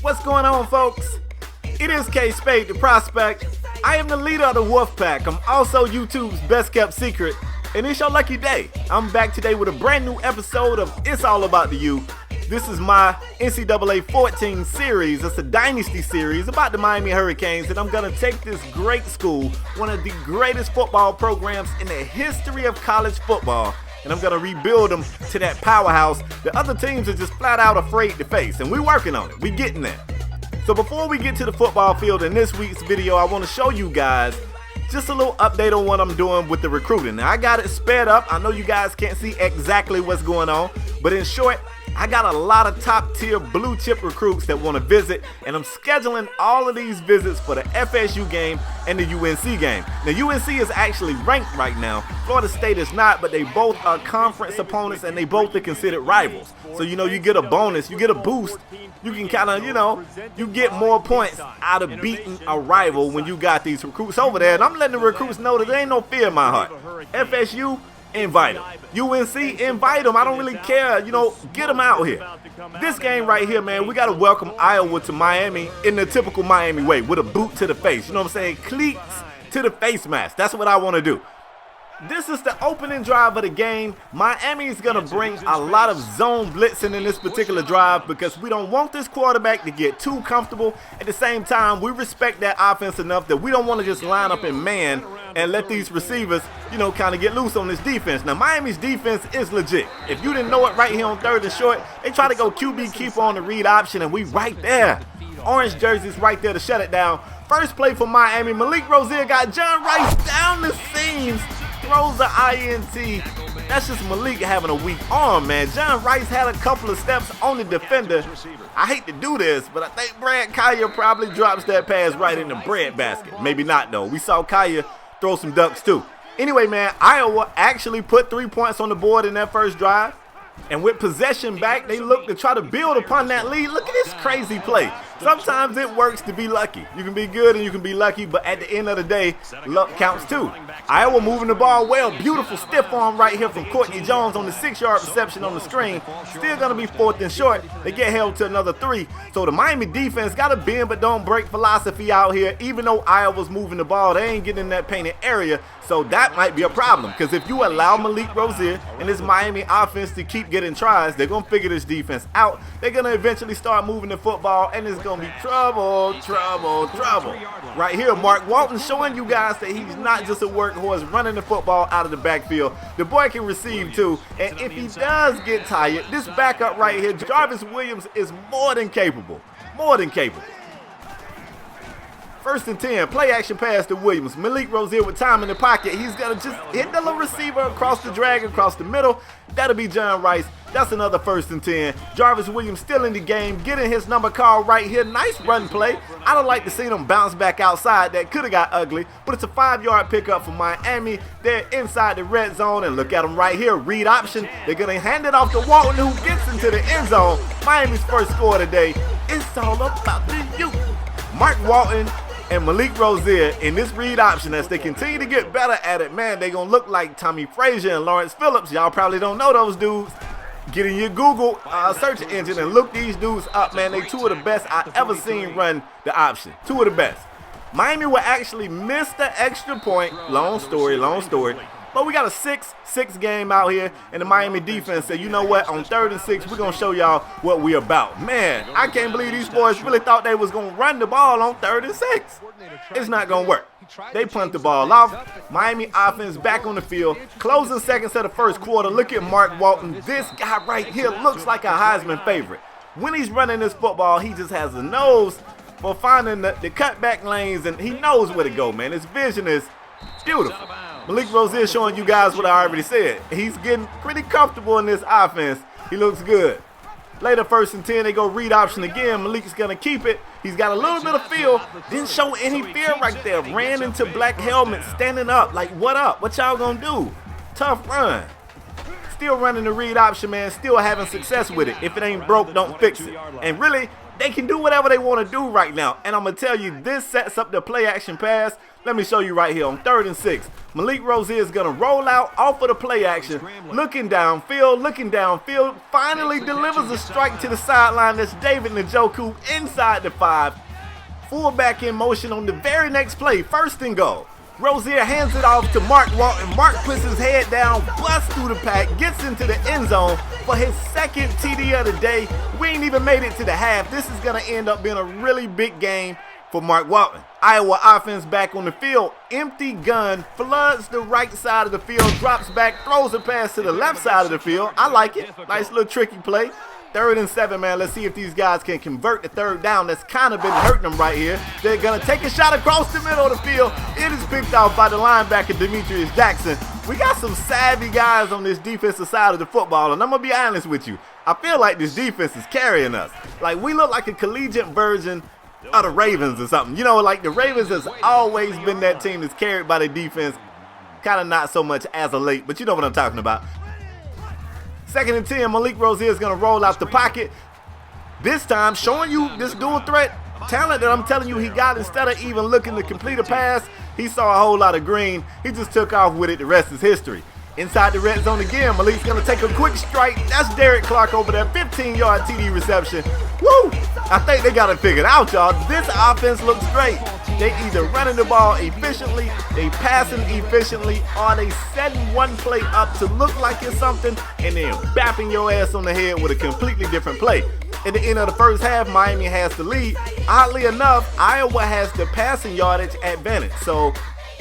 What's going on, folks? It is Kspadetheprospect. I am the leader of the Wolf Pack. I'm also YouTube's best kept secret, and it's your lucky day. I'm back today with a brand new episode of It's All About the U. This is my NCAA 14 series. It's a Dynasty series about the Miami Hurricanes, and I'm going to take this great school, one of the greatest football programs in the history of college football, and I'm going to rebuild them to that powerhouse that other teams are just flat out afraid to face, and we're working on it. We're getting there. So before we get to the football field in this week's video, I want to show you guys just a little update on what I'm doing with the recruiting. Now, I got it sped up. I know you guys can't see exactly what's going on, but in short, I got a lot of top tier blue chip recruits that want to visit, and I'm scheduling all of these visits for the FSU game and the UNC game. Now, UNC is actually ranked right now. Florida State is not, but they both are conference opponents and they both are considered rivals. So, you get a bonus, you get a boost. You can kind of, you get more points out of beating a rival when you got these recruits over there. And I'm letting the recruits know that there ain't no fear in my heart. FSU, invite them. UNC, invite them. I don't really care. Get them out here. This game right here, man, we got to welcome Iowa to Miami in the typical Miami way with a boot to the face. You know what I'm saying? Cleats to the face mask. That's what I want to do. This is the opening drive of the game. Miami is going to bring a lot of zone blitzing in this particular drive because we don't want this quarterback to get too comfortable. At the same time, we respect that offense enough that we don't want to just line up in man and let these receivers, kind of get loose on this defense. Now, Miami's defense is legit. If you didn't know it, right here on 3rd and short, they try to go QB keeper on the read option, and we right there. Orange jerseys right there to shut it down. First play for Miami. Malik Rozier got John Rice down the seams. Throws the INT. That's just Malik having a weak arm, man. John Rice had a couple of steps on the defender. I hate to do this, but I think Brad Kaya probably drops that pass right in the bread basket. Maybe not, though. We saw Kaya throw some ducks, too. Anyway, man, Iowa actually put 3 points on the board in that first drive. And with possession back, they look to try to build upon that lead. Look at this crazy play. Sometimes it works to be lucky. You can be good and you can be lucky, but at the end of the day, luck counts too. Iowa moving the ball well. Beautiful stiff arm right here from Courtney Jones on the 6-yard reception on the screen. Still going to be 4th and short. They get held to another 3. So the Miami defense got a bend but don't break philosophy out here. Even though Iowa's moving the ball, they ain't getting in that painted area. So that might be a problem because if you allow Malik Rozier and this Miami offense to keep getting tries, they're going to figure this defense out. They're going to eventually start moving the football, and it's going to be trouble, trouble, trouble. Right here, Mark Walton showing you guys that he's not just a workhorse running the football out of the backfield. The boy can receive too, and if he does get tired, this backup right here, Jarvis Williams, is more than capable. More than capable. 1st and 10, play action pass to Williams. Malik Rozier with time in the pocket. He's going to just hit the little receiver across the drag, across the middle. That'll be John Rice. That's another 1st and 10. Jarvis Williams still in the game, getting his number called right here. Nice run play. I don't like to see them bounce back outside. That could have got ugly, but it's a 5-yard pickup for Miami. They're inside the red zone, and look at them right here. Read option. They're going to hand it off to Walton, who gets into the end zone. Miami's first score today. It's all about the youth. Mark Walton and Malik Rozier in this read option, as they continue to get better at it, man, they're going to look like Tommy Frazier and Lawrence Phillips. Y'all probably don't know those dudes. Get in your Google search engine and look these dudes up, man. They 2 of the best I ever seen run the option. 2 of the best. Miami will actually miss the extra point. Long story. But we got a 6-6 game out here, and the Miami defense said, you know what, on 3rd and 6, we're going to show y'all what we about. Man, I can't believe these boys really thought they was going to run the ball on 3rd and 6. It's not going to work. They punt the ball off. Miami offense back on the field. Closing seconds of the first quarter. Look at Mark Walton. This guy right here looks like a Heisman favorite. When he's running this football, he just has a nose for finding the cutback lanes, and he knows where to go, man. His vision is beautiful. Malik Rozier showing you guys what I already said. He's getting pretty comfortable in this offense. He looks good. Later, 1st and 10, they go read option again. Malik's going to keep it. He's got a little bit of feel. Didn't show any fear right there. Ran into black helmet, standing up. Like, what up? What y'all going to do? Tough run. Still running the read option, man. Still having success with it. If it ain't broke, don't fix it. And really, They can do whatever they want to do right now. And I'm going to tell you, this sets up the play action pass. Let me show you right here on 3rd and 6. Malik Rozier is going to roll out off of the play action, looking downfield, finally delivers a strike to the sideline. That's David Njoku inside the 5. Fullback in motion on the very next play, 1st and goal. Rozier hands it off to Mark Walton. Mark puts his head down, busts through the pack, gets into the end zone for his 2nd TD of the day. We ain't even made it to the half. This is going to end up being a really big game for Mark Walton. Iowa offense back on the field. Empty gun, floods the right side of the field, drops back, throws a pass to the left side of the field. I like it. Nice little tricky play. 3rd and 7, man. Let's see if these guys can convert the 3rd down. That's kind of been hurting them right here. They're going to take a shot across the middle of the field. It is picked off by the linebacker, Demetrius Jackson. We got some savvy guys on this defensive side of the football, and I'm going to be honest with you. I feel like this defense is carrying us. Like, we look like a collegiate version of the Ravens or something. You know, like the Ravens has always been that team that's carried by the defense. Kind of not so much as of late, but you know what I'm talking about. 2nd and 10, Malik Rozier is going to roll out the pocket. This time, showing you this dual threat talent that I'm telling you he got. Instead of even looking to complete a pass, he saw a whole lot of green. He just took off with it. The rest is history. Inside the red zone again, Malik's going to take a quick strike. That's Derek Clark over there, 15-yard TD reception. Woo! I think they got it figured out, y'all. This offense looks great. They either running the ball efficiently, they passing efficiently, or they setting one play up to look like it's something and then bapping your ass on the head with a completely different play. At the end of the first half, Miami has the lead. Oddly enough, Iowa has the passing yardage advantage. So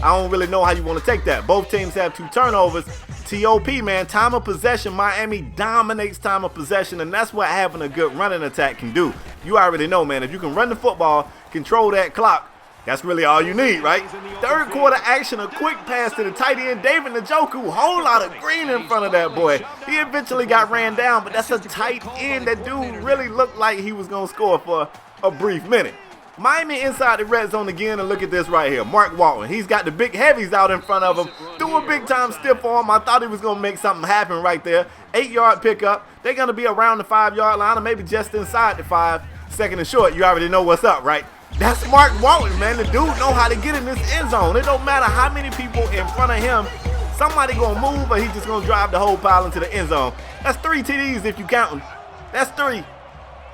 I don't really know how you want to take that. Both teams have 2 turnovers. TOP, man, time of possession. Miami dominates time of possession, and that's what having a good running attack can do. You already know, man, if you can run the football, control that clock, that's really all you need, right? 3rd quarter action, a quick pass to the tight end, David Njoku. Whole lot of green in front of that boy. He eventually got ran down, but that's a tight end. That dude really looked like he was going to score for a brief minute. Miami inside the red zone again, and look at this right here. Mark Walton, he's got the big heavies out in front of him. Threw a big-time stiff arm. I thought he was going to make something happen right there. 8-yard pickup. They're going to be around the 5-yard line or maybe just inside the 5. 2nd and short. You already know what's up, right? That's Mark Walton, man. The dude know how to get in this end zone. It don't matter how many people in front of him. Somebody going to move, or he's just going to drive the whole pile into the end zone. That's 3 TDs if you count them. That's 3.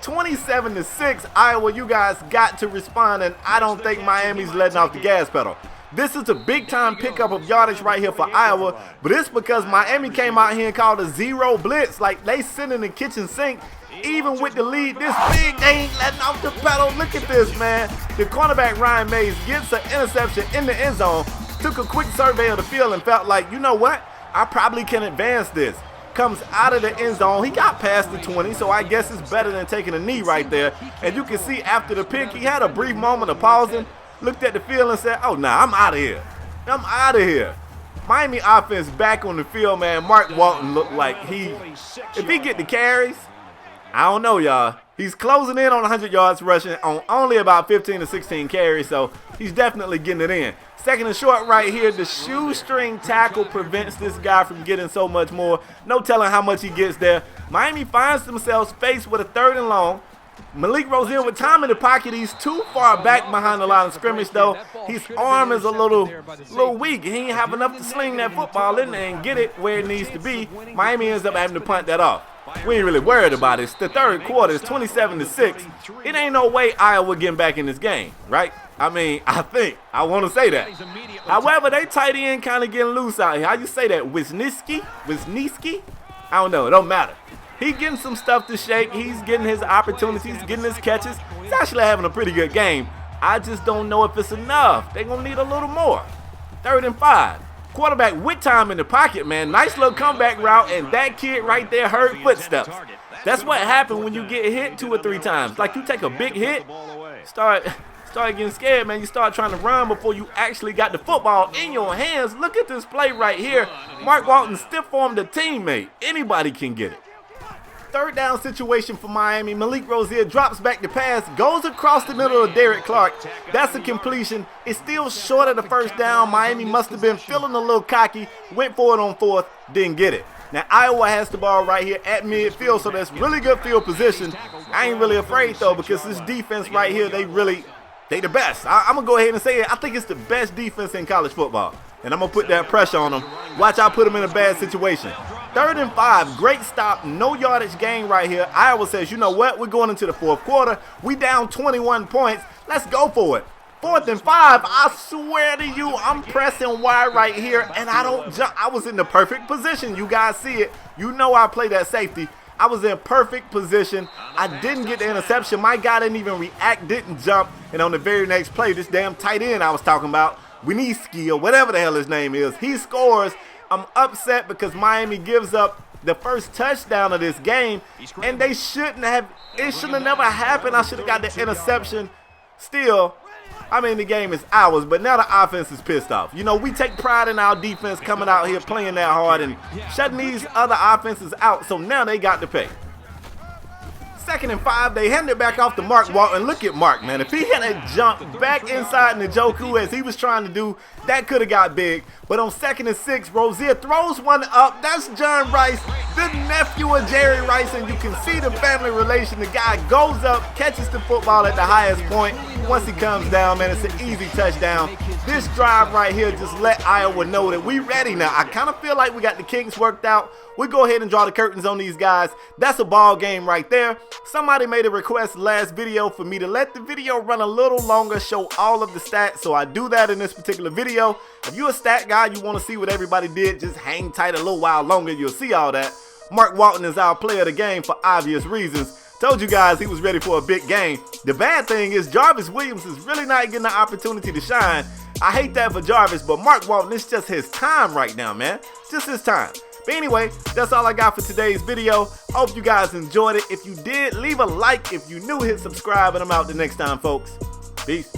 27-6, Iowa, you guys got to respond, and I don't think Miami's letting off the gas pedal. This is a big-time pickup of yardage right here for Iowa, but it's because Miami came out here and called a 0 blitz. Like, they sit in the kitchen sink. Even with the lead this big, they ain't letting off the pedal. Look at this, man. The cornerback, Ryan Mays, gets an interception in the end zone, took a quick survey of the field and felt like, you know what? I probably can advance this. Comes out of the end zone. He got past the 20, so I guess it's better than taking a knee right there. And you can see after the pick, he had a brief moment of pausing, looked at the field and said, oh, nah, I'm out of here. I'm out of here. Miami offense back on the field, man. Mark Walton looked like if he get the carries, I don't know, y'all. He's closing in on 100 yards rushing on only about 15 to 16 carries, so he's definitely getting it in. 2nd and short right here. The shoestring tackle prevents this guy from getting so much more. No telling how much he gets there. Miami finds themselves faced with a 3rd and long. Malik Rozier with time in the pocket. He's too far back behind the line of scrimmage, though. His arm is a little weak. He ain't have enough to sling that football in there and get it where it needs to be. Miami ends up having to punt that off. We ain't really worried about it. It's the 3rd quarter. It's 27-6. It ain't no way Iowa getting back in this game, right? I mean, I want to say that. However, they tight end kind of getting loose out here. How you say that? Wisniewski? I don't know. It don't matter. He getting some stuff to shake. He's getting his opportunities, getting his catches. He's actually having a pretty good game. I just don't know if it's enough. They're going to need a little more. 3rd and 5. Quarterback with time in the pocket, man. Nice little comeback route, and that kid right there heard footsteps. That's what happened when you get hit 2 or 3 times. Like, you take a big hit, start getting scared, man. You start trying to run before you actually got the football in your hands. Look at this play right here. Mark Walton stiff-armed a teammate. Anybody can get it. 3rd down situation for Miami. Malik Rozier drops back the pass, goes across the middle of Derek Clark. That's a completion. It's still short of the 1st down. Miami must have been feeling a little cocky, went for it on 4th, didn't get it. Now, Iowa has the ball right here at midfield, so that's really good field position. I ain't really afraid though, because this defense right here, they the best. I'm gonna go ahead and say it. I think it's the best defense in college football, and I'm gonna put that pressure on them. Watch out, put them in a bad situation. 3rd and 5, great stop, no yardage gain right here. Iowa says, you know what? We're going into the 4th quarter. We down 21 points. Let's go for it. 4th and 5, I swear to you, I'm pressing wide right here, and I don't jump. I was in the perfect position. You guys see it. You know I play that safety. I was in perfect position. I didn't get the interception. My guy didn't even react, didn't jump. And on the very next play, this damn tight end I was talking about, Wieniski or whatever the hell his name is, he scores. I'm upset because Miami gives up the first touchdown of this game, and it shouldn't have never happened. I should have got the interception. Still, I mean, the game is ours, but now the offense is pissed off. You know, we take pride in our defense coming out here playing that hard and shutting these other offenses out, so now they got to pay. 2nd and 5, they hand it back off to Mark Walton. Look at Mark, man. If he had a jump back inside Njoku as he was trying to do, that could have got big. But on 2nd and 6, Rozier throws one up. That's John Rice, the nephew of Jerry Rice, and you can see the family relation. The guy goes up, catches the football at the highest point. Once he comes down, man, it's an easy touchdown. This drive right here just let Iowa know that we ready now. I kind of feel like we got the kinks worked out. We go ahead and draw the curtains on these guys. That's a ball game right there. Somebody made a request last video for me to let the video run a little longer, show all of the stats, so I do that in this particular video. If you're a stat guy, you want to see what everybody did, just hang tight a little while longer, you'll see all that. Mark Walton is our player of the game for obvious reasons. Told you guys he was ready for a big game. The bad thing is Jarvis Williams is really not getting the opportunity to shine. I hate that for Jarvis, but Mark Walton, it's just his time right now, man. Just his time. But anyway, that's all I got for today's video. Hope you guys enjoyed it. If you did, leave a like. If you're new, hit subscribe, and I'm out the next time, folks. Peace.